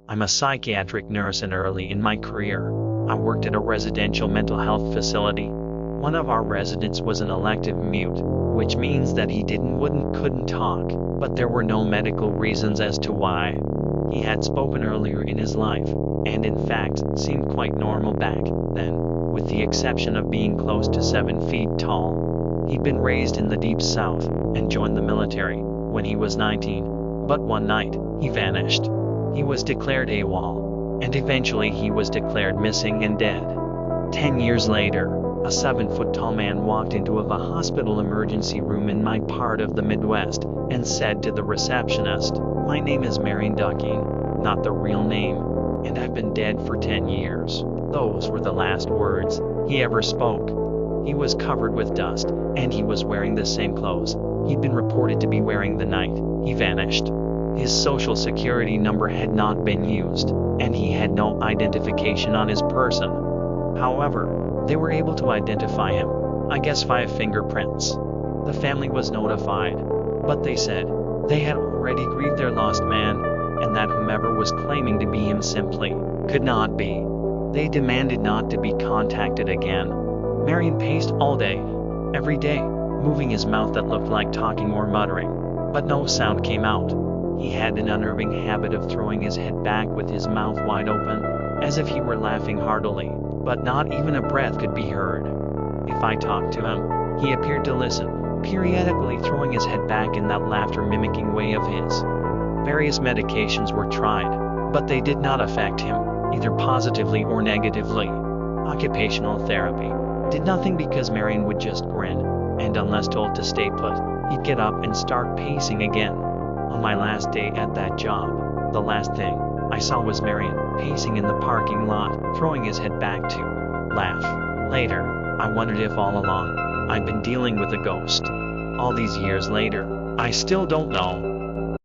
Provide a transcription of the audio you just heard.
I'm a psychiatric nurse, and early in my career, I worked at a residential mental health facility. One of our residents was an elective mute, which means that he couldn't talk, but there were no medical reasons as to why. He had spoken earlier in his life, and in fact, seemed quite normal back then, with the exception of being close to 7 feet tall. He'd been raised in the deep south, and joined the military when he was 19, but one night, he vanished. He was declared AWOL, and eventually he was declared missing and dead. 10 years later, a 7-foot-tall man walked into a hospital emergency room in my part of the Midwest, and said to the receptionist, "My name is Marion Ducking, not the real name, and I've been dead for 10 years. Those were the last words he ever spoke. He was covered with dust, and he was wearing the same clothes he'd been reported to be wearing the night he vanished. His social security number had not been used, and he had no identification on his person. However, they were able to identify him, I guess via fingerprints. The family was notified, but they said they had already grieved their lost man, and that whomever was claiming to be him simply could not be. They demanded not to be contacted again. Marion paced all day, every day, moving his mouth that looked like talking or muttering, but no sound came out. He had an unnerving habit of throwing his head back with his mouth wide open, as if he were laughing heartily, but not even a breath could be heard. If I talked to him, he appeared to listen, periodically throwing his head back in that laughter-mimicking way of his. Various medications were tried, but they did not affect him, either positively or negatively. Occupational therapy did nothing because Marion would just grin, and unless told to stay put, he'd get up and start pacing again. On my last day at that job, the last thing I saw was Marion pacing in the parking lot, throwing his head back to laugh. Later, I wondered if all along I'd been dealing with a ghost. All these years later, I still don't know.